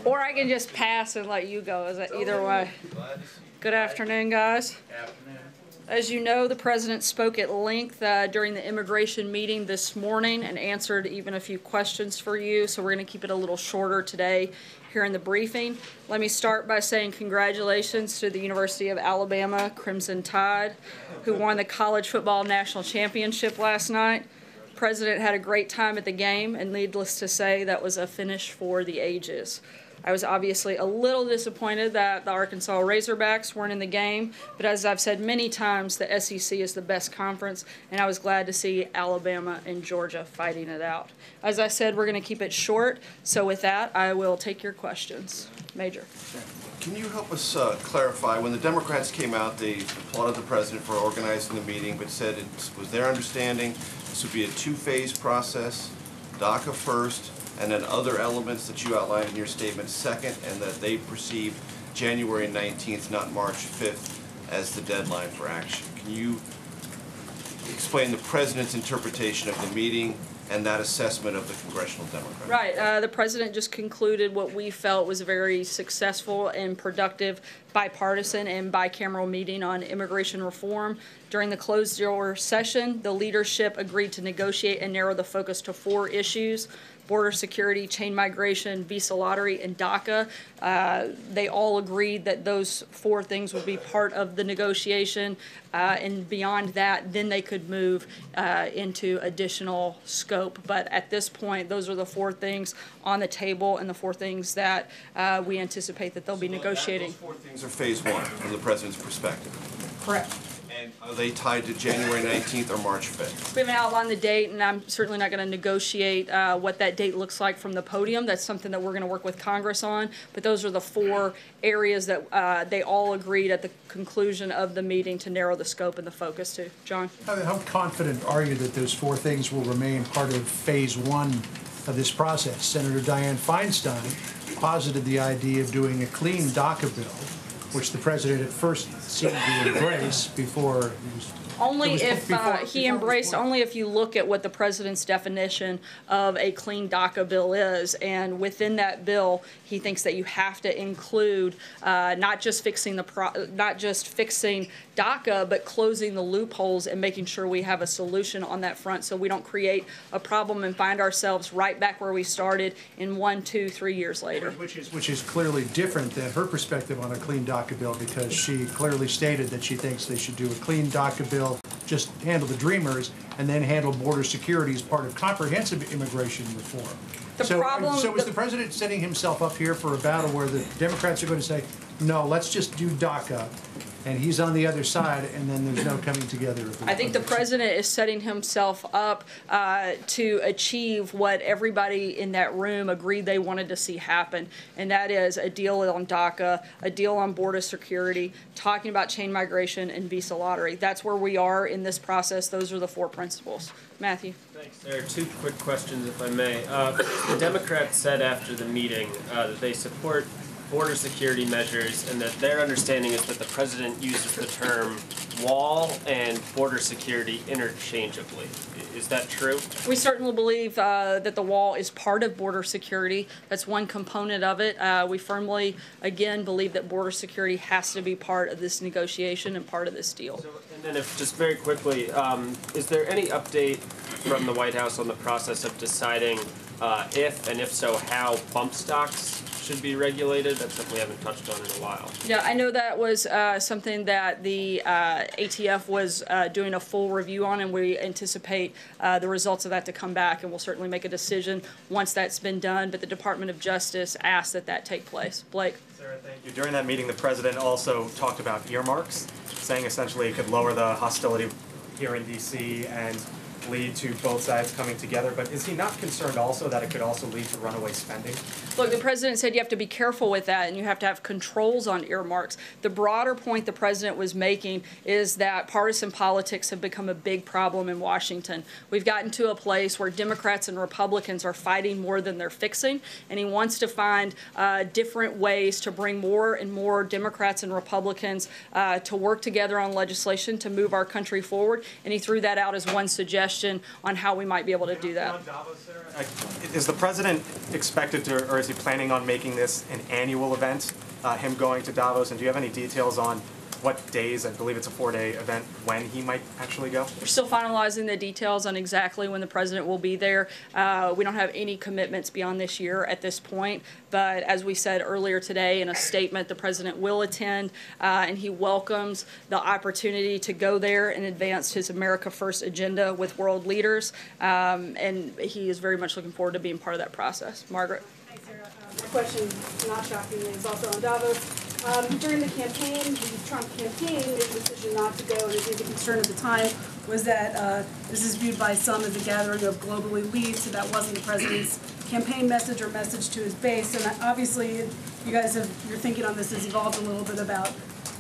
Or I can just pass and let you go. Is that either way? Good afternoon, guys. As you know, the President spoke at length during the immigration meeting this morning and answered even a few questions for you, so we're going to keep it a little shorter today here in the briefing. Let me start by saying congratulations to the University of Alabama Crimson Tide, who won the College Football National Championship last night. The President had a great time at the game, and needless to say, that was a finish for the ages. I was obviously a little disappointed that the Arkansas Razorbacks weren't in the game, but as I've said many times, the SEC is the best conference, and I was glad to see Alabama and Georgia fighting it out. As I said, we're going to keep it short, so with that, I will take your questions. Major. Can you help us clarify, when the Democrats came out, they applauded the President for organizing the meeting, but said it was their understanding this would be a two-phase process, DACA first, and then other elements that you outlined in your statement second, and that they perceived January 19th, not March 5th, as the deadline for action. Can you explain the President's interpretation of the meeting and that assessment of the Congressional Democrats? Right. The President just concluded what we felt was a very successful and productive bipartisan and bicameral meeting on immigration reform. During the closed-door session, the leadership agreed to negotiate and narrow the focus to 4 issues: border security, chain migration, visa lottery, and DACA. They all agreed that those 4 things would be part of the negotiation, and beyond that, then they could move into additional scope. But at this point, those are the 4 things on the table and the 4 things that we anticipate that they'll be negotiating. Those 4 things are phase 1 from the President's perspective. Correct. And are they tied to January 19th or March 5th? We haven't outlined the date, and I'm certainly not going to negotiate what that date looks like from the podium. That's something that we're going to work with Congress on. But those are the 4 areas that they all agreed at the conclusion of the meeting to narrow the scope and the focus to. John? How confident are you that those 4 things will remain part of phase 1 of this process? Senator Dianne Feinstein posited the idea of doing a clean DACA bill, which the President at first seemed to embrace before only if you look at what the President's definition of a clean DACA bill is, and within that bill, he thinks that you have to include not just fixing DACA, but closing the loopholes and making sure we have a solution on that front, so we don't create a problem and find ourselves right back where we started in 1, 2, 3 years later. Which is clearly different than her perspective on a clean DACA bill, because she clearly stated that she thinks they should do a clean DACA bill, just handle the Dreamers, and then handle border security as part of comprehensive immigration reform. So is the President setting himself up here for a battle where the Democrats are going to say, no, let's just do DACA, and he's on the other side, and then there's no coming together? I think the President is setting himself up to achieve what everybody in that room agreed they wanted to see happen, and that is a deal on DACA, a deal on border security, talking about chain migration and visa lottery. That's where we are in this process. Those are the 4 principles. Matthew. Thanks. There are 2 quick questions, if I may. The Democrats said after the meeting that they support border security measures, and that their understanding is that the President uses the term wall and border security interchangeably. Is that true? We certainly believe that the wall is part of border security. That's one component of it. We firmly, again, believe that border security has to be part of this negotiation and part of this deal. And then if, just very quickly, is there any update from the White House on the process of deciding if, and if so, how bump stocks should be regulated? That's something we haven't touched on in a while. Yeah, I know that was something that the ATF was doing a full review on, and we anticipate the results of that to come back, and we'll certainly make a decision once that's been done, but the Department of Justice asked that that take place. Blake? Sarah, thank you. During that meeting, the President also talked about earmarks, saying essentially it could lower the hostility here in D.C. and lead to both sides coming together, but is he not concerned also that it could also lead to runaway spending? Look, the President said you have to be careful with that, and you have to have controls on earmarks. The broader point the President was making is that partisan politics have become a big problem in Washington. We've gotten to a place where Democrats and Republicans are fighting more than they're fixing, and he wants to find different ways to bring more and more Democrats and Republicans to work together on legislation to move our country forward, and he threw that out as one suggestion on how we might be able to do that. Is the President expected to, or is he planning on making this an annual event, him going to Davos? And do you have any details on what days, I believe it's a 4-day event, when he might actually go? We're still finalizing the details on exactly when the president will be there. We don't have any commitments beyond this year at this point, but as we said earlier today in a statement, the president will attend, and he welcomes the opportunity to go there and advance his America First agenda with world leaders, and he is very much looking forward to being part of that process. Margaret? Hi, Sarah. My question, not shockingly, is also on Davos. During the campaign, the Trump campaign made the decision not to go, and I think the concern at the time was that this is viewed by some as a gathering of global elites, so that wasn't the president's campaign message or message to his base. And obviously, you guys your thinking on this has evolved a little bit about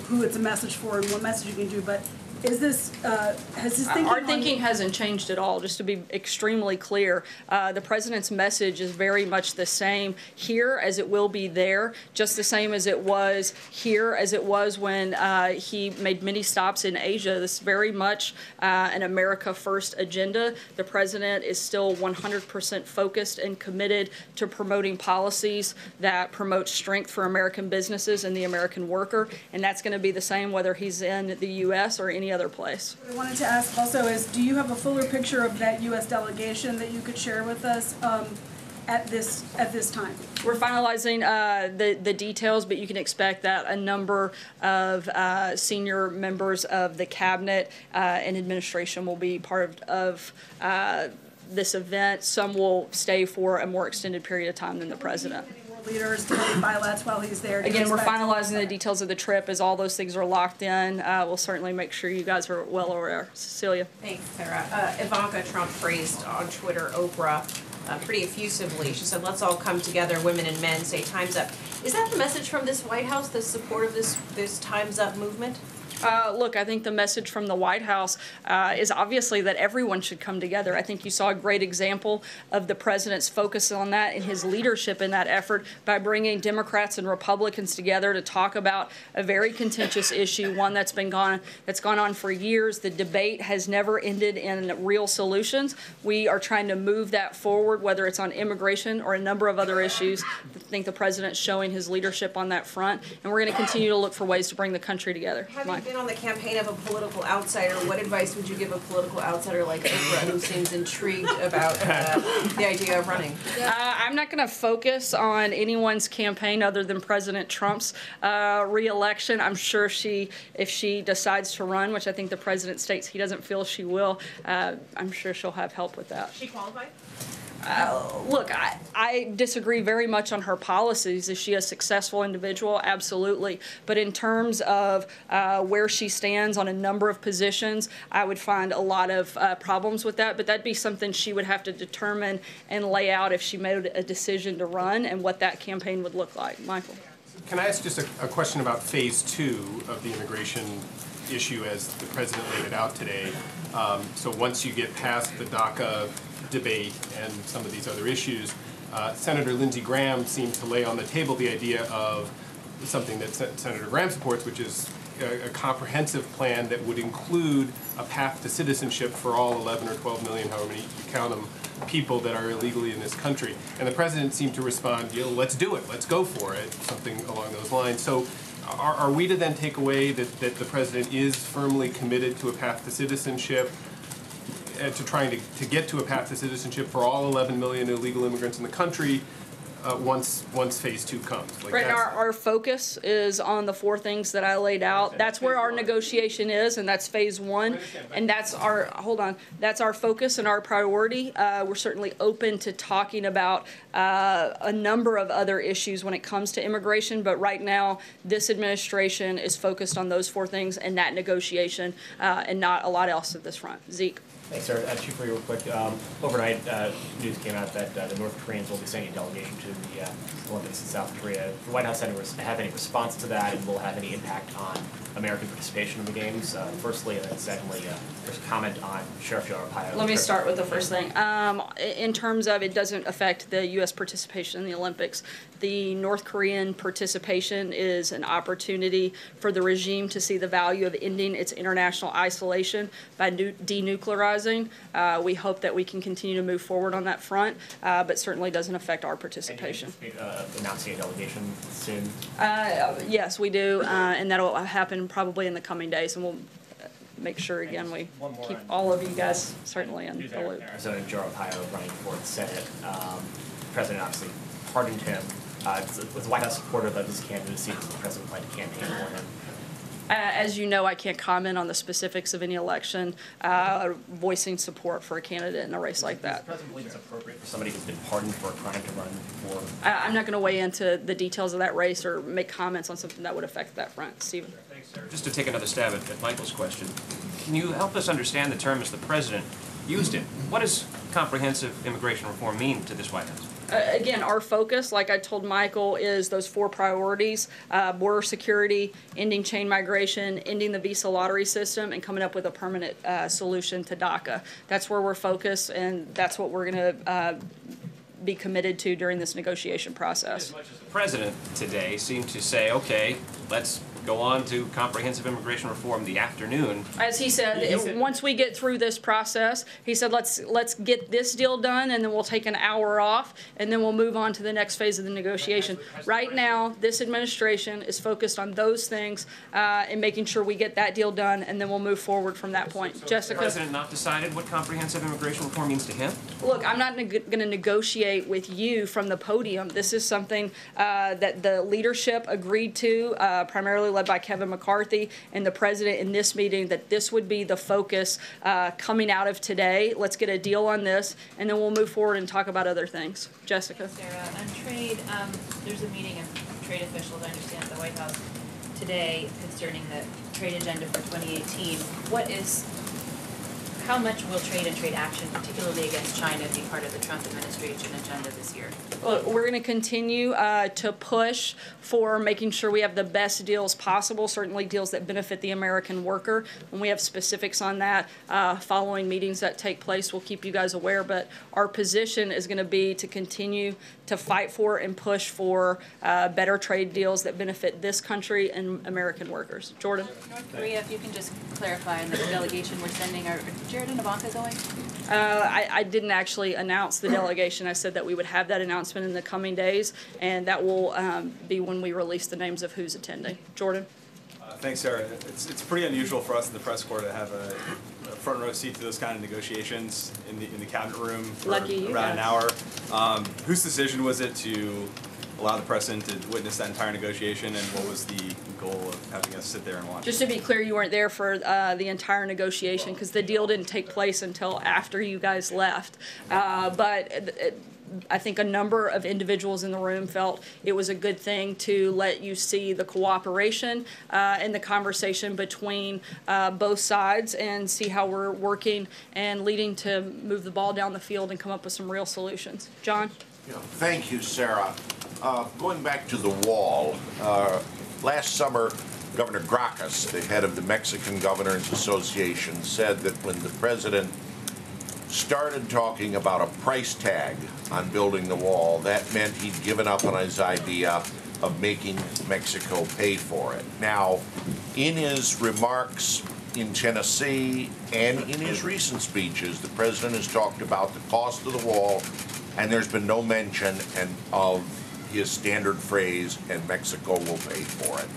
who it's a message for and what message you can do, but is this, has his thinking Our thinking hasn't changed at all, just to be extremely clear. The president's message is very much the same here as it will be there, just the same as it was here as it was when he made many stops in Asia. This is very much an America First agenda. The president is still 100% focused and committed to promoting policies that promote strength for American businesses and the American worker, and that's going to be the same whether he's in the U.S. or any other place. What I wanted to ask also is, do you have a fuller picture of that U.S. delegation that you could share with us at this time? We're finalizing the details, but you can expect that a number of senior members of the cabinet and administration will be part of this event. Some will stay for a more extended period of time than the president. Leaders to maybe bilaterals while he's there. Again, we're finalizing the details of the trip. As all those things are locked in, we'll certainly make sure you guys are well aware. Cecilia. Thanks, Sarah. Ivanka Trump praised on Twitter Oprah pretty effusively. She said, "Let's all come together, women and men, say time's up." Is that the message from this White House, the support of this time's up movement? Look, I think the message from the White House is obviously that everyone should come together. I think you saw a great example of the president's focus on that and his leadership in that effort by bringing Democrats and Republicans together to talk about a very contentious issue, one that's gone on for years. The debate has never ended in real solutions. We are trying to move that forward, whether it's on immigration or a number of other issues. I think the president's showing his leadership on that front, and we're going to continue to look for ways to bring the country together. Having been on the campaign of a political outsider, what advice would you give a political outsider like Oprah who seems intrigued about the idea of running? I'm not going to focus on anyone's campaign other than President Trump's re-election. I'm sure if she decides to run, which I think the president states he doesn't feel she will, I'm sure she'll have help with that. Is she qualified? Look, I disagree very much on her policies. Is she a successful individual? Absolutely. But in terms of where she stands on a number of positions, I would find a lot of problems with that. But that'd be something she would have to determine and lay out if she made a decision to run and what that campaign would look like. Michael. Can I ask just a question about phase 2 of the immigration issue as the president laid it out today? So once you get past the DACA debate and some of these other issues, Senator Lindsey Graham seemed to lay on the table the idea of something that Senator Graham supports, which is a comprehensive plan that would include a path to citizenship for all 11 or 12 million, however many you count them, people that are illegally in this country. And the president seemed to respond, let's do it, let's go for it, something along those lines. So are we to then take away that the president is firmly committed to a path to citizenship, to trying to get to a path to citizenship for all 11 million illegal immigrants in the country once phase 2 comes? Right, our focus is on the 4 things that I laid out. That's where our negotiation is, and that's phase 1. And that's that's our focus and our priority. We're certainly open to talking about a number of other issues when it comes to immigration, but right now this administration is focused on those 4 things and that negotiation, and not a lot else at this front. Zeke. Thanks, sir. Two for you real quick. Overnight, news came out that the North Koreans will be sending a delegation to the Olympics in South Korea. The White House have any response to that, and will have any impact on American participation in the games? Firstly, and then secondly, there's a comment on Sheriff Joe Arpaio. Let me start with the first thing. In terms of it doesn't affect the U.S. participation in the Olympics. The North Korean participation is an opportunity for the regime to see the value of ending its international isolation by denuclearizing authorizing. We hope that we can continue to move forward on that front, but certainly doesn't affect our participation. And do you anticipate announcing a delegation soon? Yes, we do, and that'll happen probably in the coming days, and we'll make sure, again, we keep all of you guys certainly in the loop. Arizona, Joe Ohio running for the Senate. President obviously pardoned him. Was the White House supportive of his candidacy? Does the president plan to campaign for him? As you know, I can't comment on the specifics of any election, voicing support for a candidate in a race like that. Does the president believe it's appropriate for somebody who's been pardoned for a crime to run for? I'm not going to weigh into the details of that race or make comments on something that would affect that front. Stephen. Thanks, Sarah. Just to take another stab at Michael's question, can you help us understand the term as the president used it? What does comprehensive immigration reform mean to this White House? Again, our focus, like I told Michael, is those 4 priorities: border security, ending chain migration, ending the visa lottery system, and coming up with a permanent solution to DACA. That's where we're focused, and that's what we're going to be committed to during this negotiation process. As much as the president today seemed to say, okay, let's go on to comprehensive immigration reform the afternoon. As he said, once we get through this process, he said, let's get this deal done, and then we'll take an hour off, and then we'll move on to the next phase of the negotiation. Right now, this administration is focused on those things and making sure we get that deal done, and then we'll move forward from that point. So Jessica? has the president not decided what comprehensive immigration reform means to him? Look, I'm not going to negotiate with you from the podium. This is something that the leadership agreed to, primarily led by Kevin McCarthy and the president in this meeting, that this would be the focus coming out of today. Let's get a deal on this, and then we'll move forward and talk about other things. Jessica. Sarah, on trade, there's a meeting of trade officials, I understand, at the White House today concerning the trade agenda for 2018. How much will trade and trade action, particularly against China, be part of the Trump administration agenda this year? Well, we're going to continue to push for making sure we have the best deals possible, certainly deals that benefit the American worker. When we have specifics on that following meetings that take place, we'll keep you guys aware. But our position is going to be to continue to fight for and push for better trade deals that benefit this country and American workers. Jordan? North Korea, if you can just clarify on the delegation we're sending, are Jared and Ivanka going? I didn't actually announce the delegation. I said that we would have that announcement in the coming days, and that will be when we release the names of who's attending. Jordan? Thanks, Sarah. It's pretty unusual for us in the press corps to have a front row seat to those kind of negotiations in the cabinet room for around an hour. Whose decision was it to allow the president to witness that entire negotiation, and what was the goal of having us sit there and watch? Just to be clear, you weren't there for the entire negotiation because the deal didn't take place until after you guys left. I think a number of individuals in the room felt it was a good thing to let you see the cooperation and the conversation between both sides and see how we're working and leading to move the ball down the field and come up with some real solutions. John? Yeah, thank you, Sarah. Going back to the wall, last summer, Governor Gracchus, the head of the Mexican Governors Association, said that when the president started talking about a price tag on building the wall, that meant he'd given up on his idea of making Mexico pay for it. Now, in his remarks in Tennessee and in his recent speeches, the president has talked about the cost of the wall, and there's been no mention of his standard phrase, and Mexico will pay for it.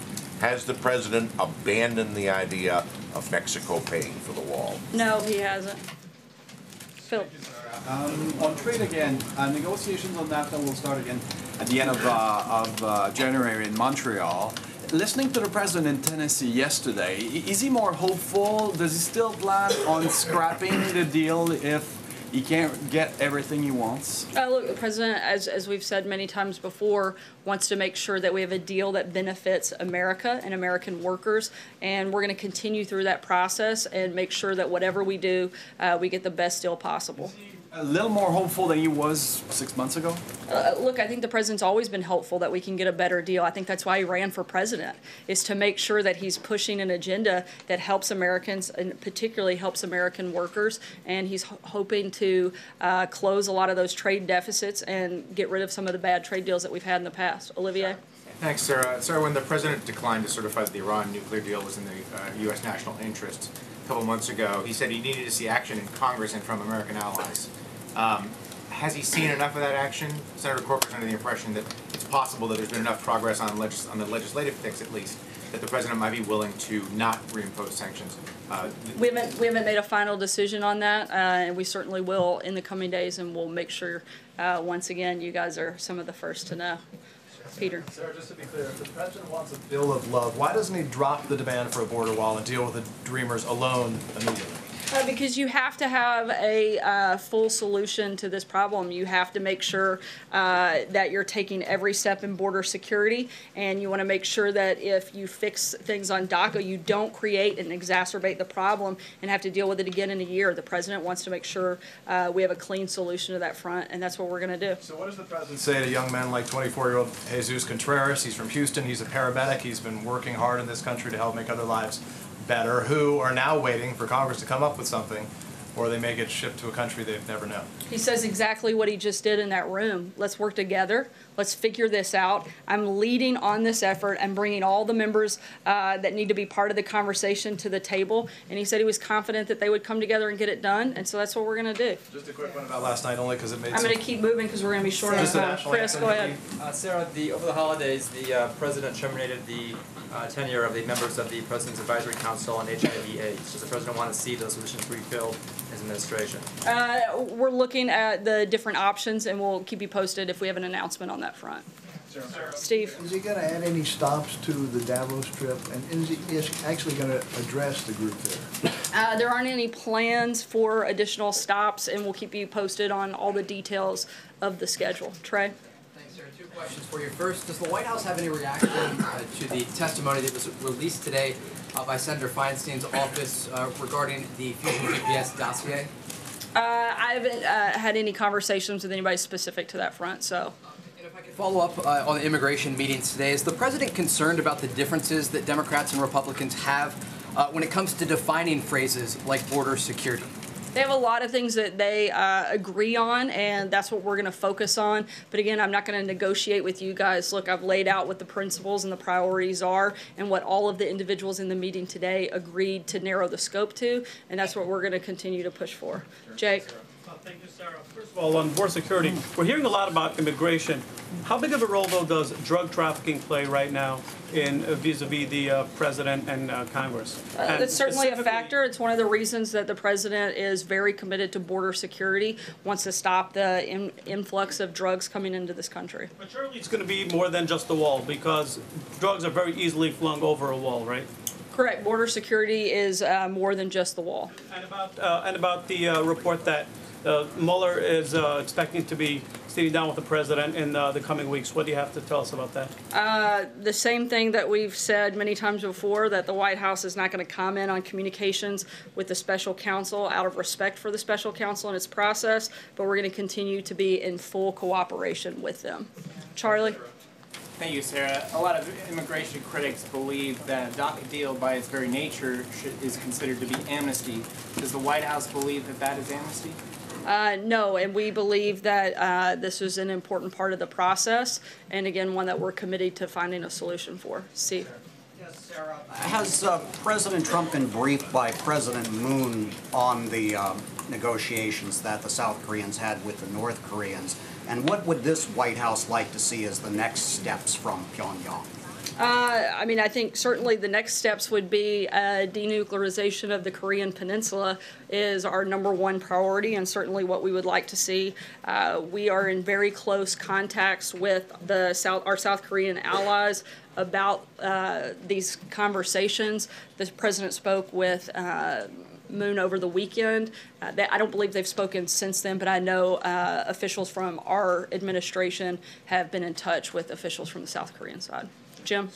Has the president abandoned the idea of Mexico paying for the wall? No, he hasn't. Phil. On trade again, negotiations on NAFTA will start again at the end of January in Montreal. Listening to the president in Tennessee yesterday, is he more hopeful? Does he still plan on scrapping the deal if he can't get everything he wants? Look, the president, as we've said many times before, wants to make sure that we have a deal that benefits America and American workers, and we're going to continue through that process and make sure that whatever we do, we get the best deal possible. A little more hopeful than he was 6 months ago? Look, I think the president's always been hopeful that we can get a better deal. I think that's why he ran for president, is to make sure that he's pushing an agenda that helps Americans and particularly helps American workers. And he's hoping to close a lot of those trade deficits and get rid of some of the bad trade deals that we've had in the past. Olivier? Thanks, Sarah. Sarah, when the president declined to certify that the Iran nuclear deal was in the U.S. national interest a couple months ago, he said he needed to see action in Congress and from American allies. Has he seen enough of that action? Senator Corker's under the impression that it's possible that there's been enough progress on the legislative fix, at least, that the president might be willing to not reimpose sanctions. We haven't made a final decision on that, and we certainly will in the coming days, and we'll make sure, once again, you guys are some of the first to know. Peter. Sarah, just to be clear, if the president wants a bill of love, why doesn't he drop the demand for a border wall and deal with the Dreamers alone immediately? Because you have to have a full solution to this problem. You have to make sure that you're taking every step in border security, and you want to make sure that if you fix things on DACA, you don't create and exacerbate the problem and have to deal with it again in a year. The president wants to make sure we have a clean solution to that front, and that's what we're going to do. So what does the president say to young men like 24-year-old Jesus Contreras? He's from Houston. He's a paramedic. He's been working hard in this country to help make other lives better, who are now waiting for Congress to come up with something, or they may get shipped to a country they've never known. He says exactly what he just did in that room. Let's work together. Let's figure this out. I'm leading on this effort. I'm bringing all the members that need to be part of the conversation to the table. And he said he was confident that they would come together and get it done. And so that's what we're going to do. Just a quick one about last night, only because it made I'm going to keep moving because we're going to be short on time. Chris, go ahead. Sarah, over the holidays, the president terminated the tenure of the members of the President's Advisory Council on HIV/AIDS. Does the president want to see those positions refilled in his administration? We're looking at the different options, and we'll keep you posted if we have an announcement on that front. Steve? Is he going to add any stops to the Davos trip? And is he actually going to address the group there? There aren't any plans for additional stops, and we'll keep you posted on all the details of the schedule. Trey? Thanks, Sarah. Two questions for you. First, does the White House have any reaction to the testimony that was released today by Senator Feinstein's office regarding the Fusion GPS dossier? I haven't had any conversations with anybody specific to that front, so. Follow up on the immigration meetings today. Is the president concerned about the differences that Democrats and Republicans have when it comes to defining phrases like border security? They have a lot of things that they agree on, and that's what we're going to focus on. But again, I'm not going to negotiate with you guys. Look, I've laid out what the principles and the priorities are and what all of the individuals in the meeting today agreed to narrow the scope to, and that's what we're going to continue to push for. Jake? Thank you, Sarah. First of all, on border security, we're hearing a lot about immigration. How big of a role, though, does drug trafficking play right now in vis-a-vis the president and Congress? That's certainly a factor. It's one of the reasons that the president is very committed to border security, wants to stop the influx of drugs coming into this country. But surely it's going to be more than just the wall, because drugs are very easily flung over a wall, right? Correct. Border security is more than just the wall. And about the report that Mueller is expecting to be sitting down with the president in the coming weeks. What do you have to tell us about that? The same thing that we've said many times before, that the White House is not going to comment on communications with the special counsel out of respect for the special counsel and its process, but we're going to continue to be in full cooperation with them. Charlie? Thank you, Sarah. A lot of immigration critics believe that a DACA deal, by its very nature, is considered to be amnesty. Does the White House believe that that is amnesty? No, and we believe that this is an important part of the process, and again, one that we're committed to finding a solution for. Steve? Yes, Sarah. Has President Trump been briefed by President Moon on the negotiations that the South Koreans had with the North Koreans? And what would this White House like to see as the next steps from Pyongyang? I mean, I think certainly the next steps would be denuclearization of the Korean Peninsula is our #1 priority, and certainly what we would like to see. We are in very close contacts with our South Korean allies about these conversations. The president spoke with Moon over the weekend. I don't believe they've spoken since then, but I know officials from our administration have been in touch with officials from the South Korean side. Jim?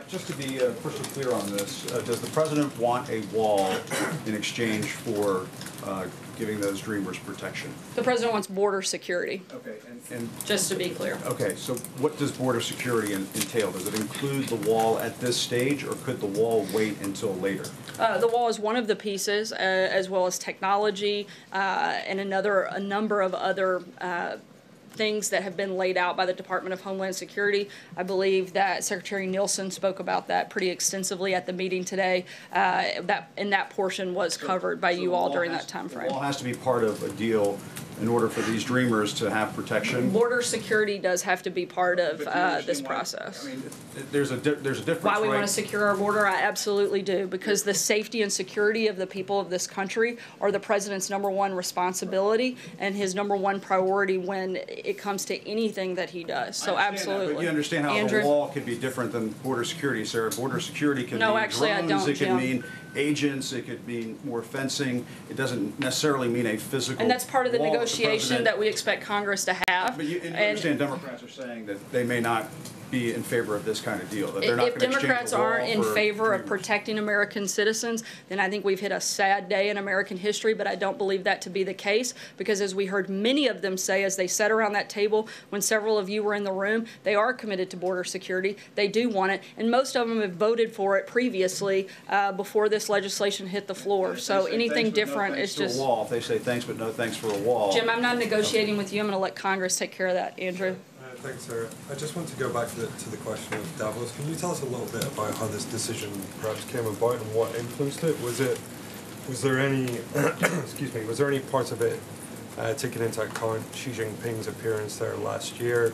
Just to be crystal clear on this, does the president want a wall in exchange for giving those dreamers protection? The president wants border security. Okay, and just to be clear. Okay, so what does border security entail? Does it include the wall at this stage, or could the wall wait until later? The wall is one of the pieces, as well as technology and a number of other things that have been laid out by the Department of Homeland Security. I believe that Secretary Nielsen spoke about that pretty extensively at the meeting today. That portion was covered by you all during that time frame. The wall has to be part of a deal in order for these dreamers to have protection. Border security does have to be part of this process. I mean, there's a difference. Why we want to secure our border? I absolutely do, because the safety and security of the people of this country are the president's #1 responsibility and his #1 priority when it comes to anything that he does. So absolutely. But you understand how Andrew? the wall could be different than border security, Sarah. Border security can mean actually, I drones, don't, it could Jim. mean agents, it could mean more fencing. It doesn't necessarily mean a physical And that's part of the wall. negotiation that we expect Congress to have. But you understand Democrats are saying that they may not be in favor of this kind of deal, that they're not If going to exchange Democrats a wall aren't in for favor of dreamers. protecting American citizens, then I think we've hit a sad day in American history, but I don't believe that to be the case, because as we heard many of them say as they sat around that table when several of you were in the room, they are committed to border security. They do want it, and most of them have voted for it previously before this legislation hit the floor. So anything different is just... If they say thanks but no thanks for a wall. Jim, I'm not negotiating with you. I'm going to let Congress take care of that. Andrew? Thanks, Sarah. I just want to go back to the question of Davos. Can you tell us a little bit about how this decision perhaps came about and what influenced it? Was there any excuse me, was there any parts of it taking into account Xi Jinping's appearance there last year?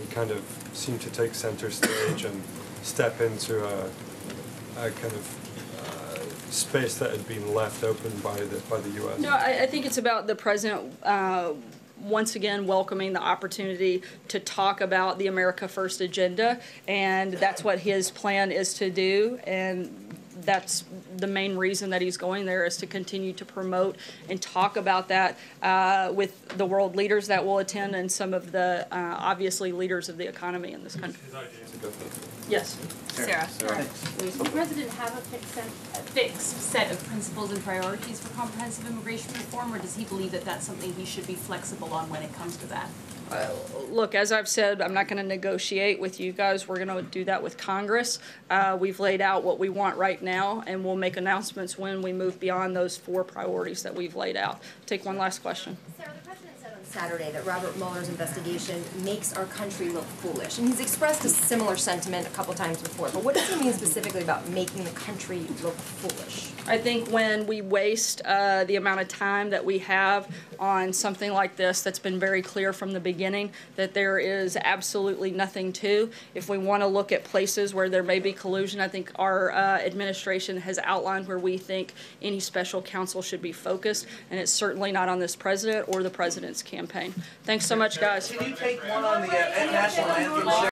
He kind of seemed to take center stage and step into a kind of space that had been left open by the U.S. No, I think it's about the president once again welcoming the opportunity to talk about the America First agenda, and that's what his plan is to do, and that's the main reason that he's going there, is to continue to promote and talk about that with the world leaders that will attend and some of the obviously leaders of the economy in this country. Yes. Sarah. Does the president have a fixed set of principles and priorities for comprehensive immigration reform, or does he believe that that's something he should be flexible on when it comes to that? Look, as I've said, I'm not going to negotiate with you guys. We're going to do that with Congress. We've laid out what we want right now, and we'll make announcements when we move beyond those 4 priorities that we've laid out. Take one last question. Sarah, the president said on Saturday that Robert Mueller's investigation makes our country look foolish, and he's expressed a similar sentiment a couple times before. But what does he mean specifically about making the country look foolish? I think when we waste the amount of time that we have on something like this, that's been very clear from the beginning that there is absolutely nothing to. If we want to look at places where there may be collusion, I think our administration has outlined where we think any special counsel should be focused, and it's certainly not on this president or the president's campaign. Thanks so much, guys. Can you take one on the national anthem?